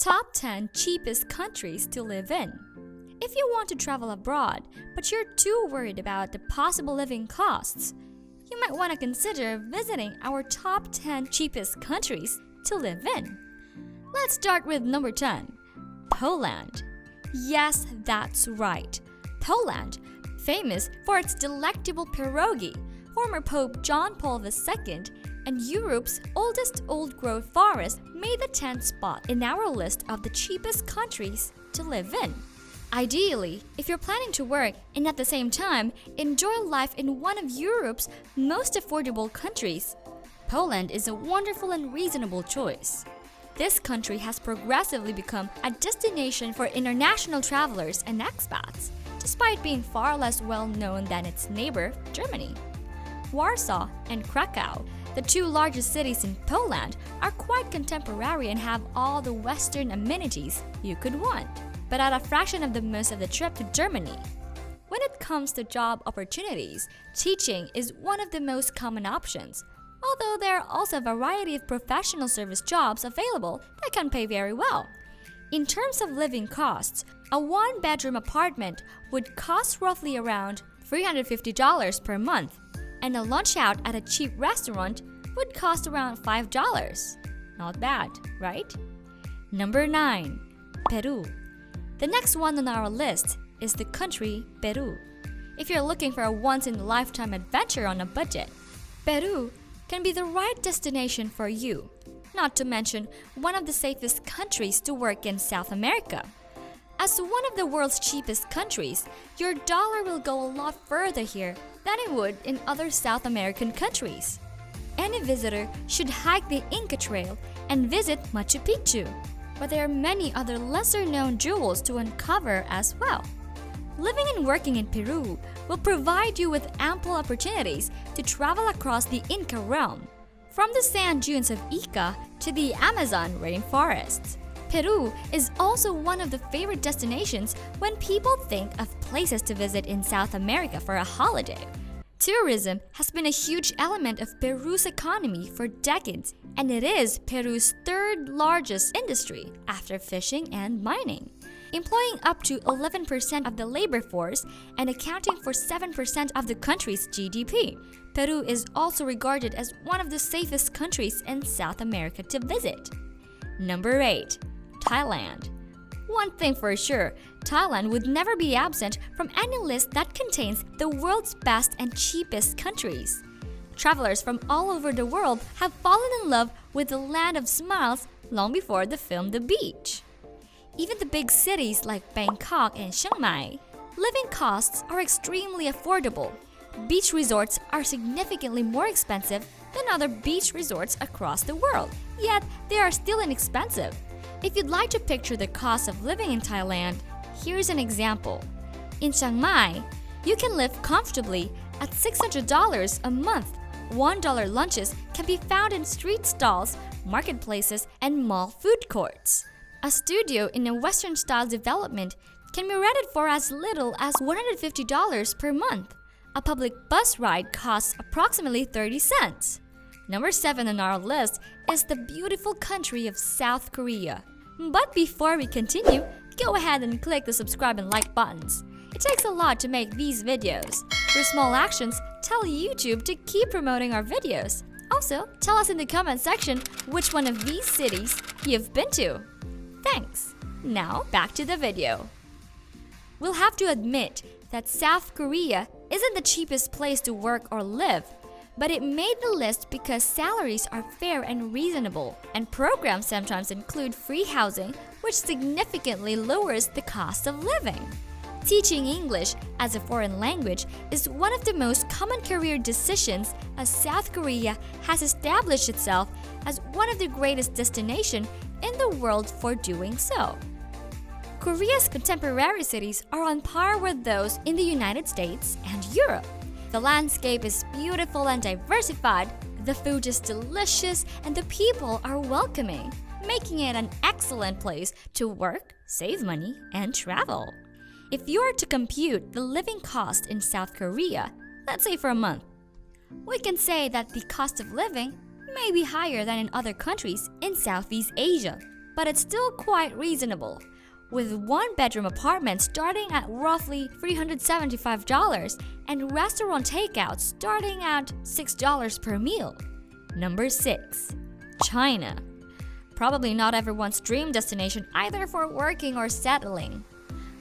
Top 10 cheapest countries to live in. If you want to travel abroad, but you're too worried about the possible living costs, you might want to consider visiting our top 10 cheapest countries to live in. Let's start with number 10, Poland. Yes, that's right. Poland, famous for its delectable pierogi, former Pope John Paul II, and Europe's oldest old-growth forest, made the 10th spot in our list of the cheapest countries to live in. Ideally, if you're planning to work and at the same time enjoy life in one of Europe's most affordable countries, Poland is a wonderful and reasonable choice. This country has progressively become a destination for international travelers and expats, despite being far less well-known than its neighbor, Germany. Warsaw and Krakow, the two largest cities in Poland, are quite contemporary and have all the Western amenities you could want, but at a fraction of the most of the trip to Germany. When it comes to job opportunities, teaching is one of the most common options, although there are also a variety of professional service jobs available that can pay very well. In terms of living costs, a one-bedroom apartment would cost roughly around $350 per month, and a lunch out at a cheap restaurant would cost around $5. Not bad, right? Number 9, Peru. The next one on our list is the country Peru. If you're looking for a once-in-a-lifetime adventure on a budget, Peru can be the right destination for you, not to mention one of the safest countries to work in South America. As one of the world's cheapest countries, your dollar will go a lot further here than it would in other South American countries. Any visitor should hike the Inca Trail and visit Machu Picchu, but there are many other lesser-known jewels to uncover as well. Living and working in Peru will provide you with ample opportunities to travel across the Inca realm, from the sand dunes of Ica to the Amazon rainforests. Peru is also one of the favorite destinations when people think of places to visit in South America for a holiday. Tourism has been a huge element of Peru's economy for decades, and it is Peru's third largest industry after fishing and mining, employing up to 11% of the labor force and accounting for 7% of the country's GDP. Peru is also regarded as one of the safest countries in South America to visit. Number 8. Thailand. One thing for sure, Thailand would never be absent from any list that contains the world's best and cheapest countries. Travelers from all over the world have fallen in love with the land of smiles long before the film The Beach. Even the big cities like Bangkok and Chiang Mai, living costs are extremely affordable. Beach resorts are significantly more expensive than other beach resorts across the world, yet they are still inexpensive. If you'd like to picture the cost of living in Thailand, here's an example. In Chiang Mai, you can live comfortably at $600 a month. $1 lunches can be found in street stalls, marketplaces, and mall food courts. A studio in a Western-style development can be rented for as little as $150 per month. A public bus ride costs approximately 30 cents. Number 7 on our list is the beautiful country of South Korea. But before we continue, go ahead and click the subscribe and like buttons. It takes a lot to make these videos. Your small actions tell YouTube to keep promoting our videos. Also, tell us in the comment section which one of these cities you've been to. Thanks! Now, back to the video. We'll have to admit that South Korea isn't the cheapest place to work or live, but it made the list because salaries are fair and reasonable, and programs sometimes include free housing, which significantly lowers the cost of living. Teaching English as a foreign language is one of the most common career decisions, as South Korea has established itself as one of the greatest destinations in the world for doing so. Korea's contemporary cities are on par with those in the United States and Europe. The landscape is beautiful and diversified, the food is delicious, and the people are welcoming, making it an excellent place to work, save money, and travel. If you are to compute the living cost in South Korea, let's say for a month, we can say that the cost of living may be higher than in other countries in Southeast Asia. but it's still quite reasonable, with one-bedroom apartments starting at roughly $375 and restaurant takeout starting at $6 per meal. Number 6. China. Probably not everyone's dream destination either for working or settling.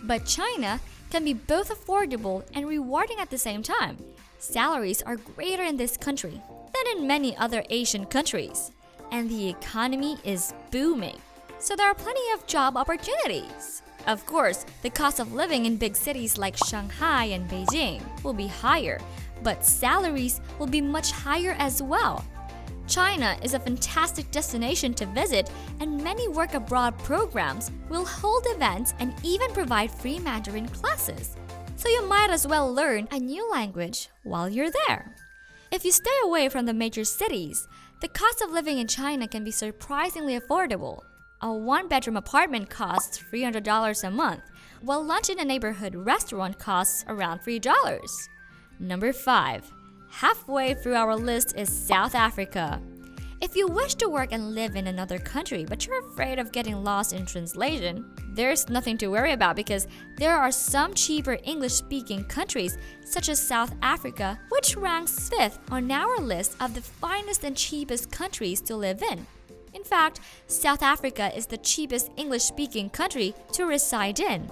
But China can be both affordable and rewarding at the same time. Salaries are greater in this country than in many other Asian countries, and the economy is booming, so there are plenty of job opportunities. Of course, the cost of living in big cities like Shanghai and Beijing will be higher, but salaries will be much higher as well. China is a fantastic destination to visit, and many work abroad programs will hold events and even provide free Mandarin classes. So you might as well learn a new language while you're there. If you stay away from the major cities, the cost of living in China can be surprisingly affordable. A one-bedroom apartment costs $300 a month, while lunch in a neighborhood restaurant costs around $3. Number 5. Halfway through our list is South Africa. If you wish to work and live in another country but you're afraid of getting lost in translation, there's nothing to worry about because there are some cheaper English-speaking countries such as South Africa, which ranks 5th on our list of the finest and cheapest countries to live in. In fact, South Africa is the cheapest English-speaking country to reside in.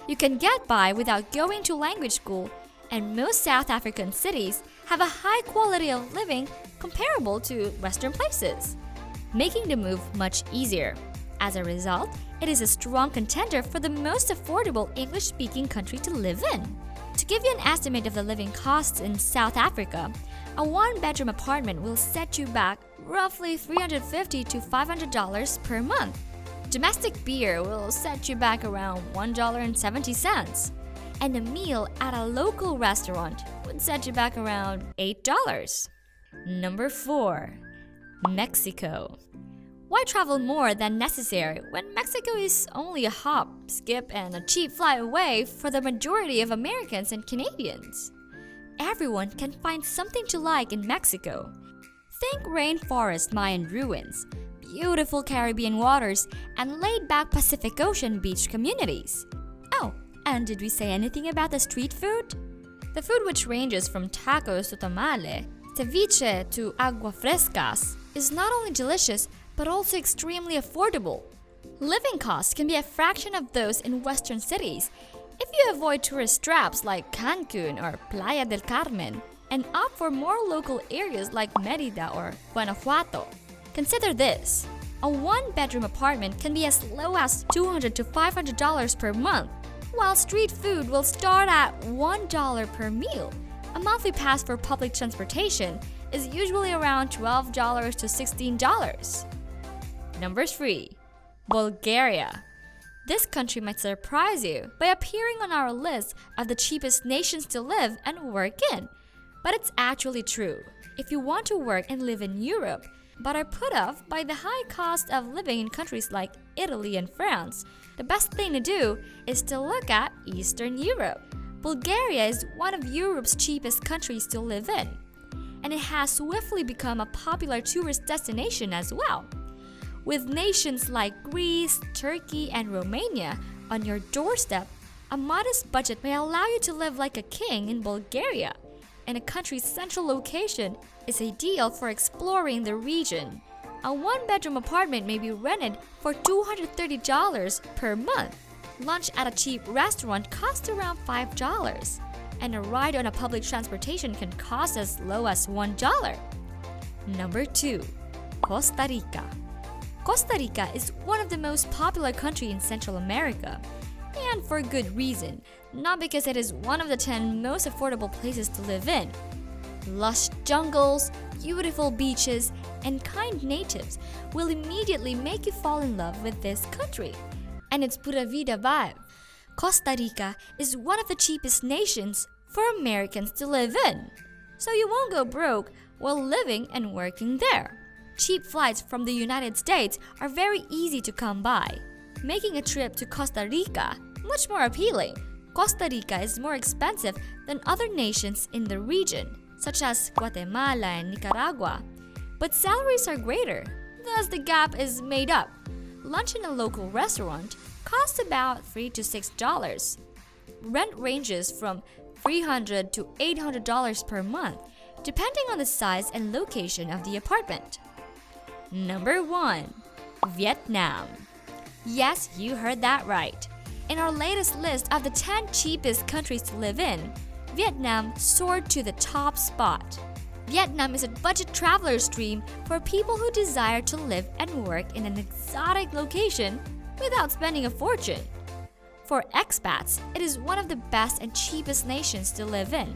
You can get by without going to language school, and most South African cities have a high quality of living comparable to Western places, making the move much easier. As a result, it is a strong contender for the most affordable English-speaking country to live in. To give you an estimate of the living costs in South Africa, a one-bedroom apartment will set you back roughly $350 to $500 per month. Domestic beer will set you back around $1.70. And a meal at a local restaurant would set you back around $8. Number 4. Mexico. Why travel more than necessary when Mexico is only a hop, skip, and a cheap flight away for the majority of Americans and Canadians? Everyone can find something to like in Mexico. Think rainforest Mayan ruins, beautiful Caribbean waters, and laid-back Pacific Ocean beach communities. Oh, and did we say anything about the street food? The food, which ranges from tacos to tamale, ceviche to agua frescas, is not only delicious but also extremely affordable. Living costs can be a fraction of those in Western cities if you avoid tourist traps like Cancun or Playa del Carmen and opt for more local areas like Mérida or Guanajuato. Consider this: a one-bedroom apartment can be as low as $200 to $500 per month, while street food will start at $1 per meal. A monthly pass for public transportation is usually around $12 to $16. Number 3. Bulgaria. This country might surprise you by appearing on our list of the cheapest nations to live and work in. But it's actually true. If you want to work and live in Europe, but are put off by the high cost of living in countries like Italy and France, the best thing to do is to look at Eastern Europe. Bulgaria is one of Europe's cheapest countries to live in, and it has swiftly become a popular tourist destination as well. With nations like Greece, Turkey, and Romania on your doorstep, a modest budget may allow you to live like a king in Bulgaria, and a country's central location is ideal for exploring the region. A one-bedroom apartment may be rented for $230 per month. Lunch at a cheap restaurant costs around $5, and a ride on a public transportation can cost as low as $1. Number 2. Costa Rica. Costa Rica is one of the most popular countries in Central America, and for good reason, not because it is one of the 10 most affordable places to live in. Lush jungles, beautiful beaches, and kind natives will immediately make you fall in love with this country and its pura vida vibe. Costa Rica is one of the cheapest nations for Americans to live in, so you won't go broke while living and working there. Cheap flights from the United States are very easy to come by, making a trip to Costa Rica much more appealing. Costa Rica is more expensive than other nations in the region, such as Guatemala and Nicaragua, but salaries are greater, thus the gap is made up. lunch in a local restaurant costs about $3 to $6. Rent ranges from $300 to $800 per month, depending on the size and location of the apartment. Number 1. Vietnam. Yes, you heard that right. In our latest list of the 10 cheapest countries to live in, Vietnam soared to the top spot. Vietnam is a budget traveler's dream for people who desire to live and work in an exotic location without spending a fortune. For expats, it is one of the best and cheapest nations to live in.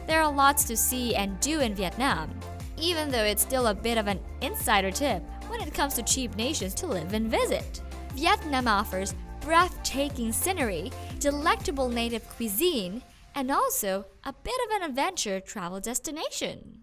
There are lots to see and do in Vietnam, even though it's still a bit of an insider tip when it comes to cheap nations to live and visit. Vietnam offers breathtaking scenery, delectable native cuisine, and also a bit of an adventure travel destination.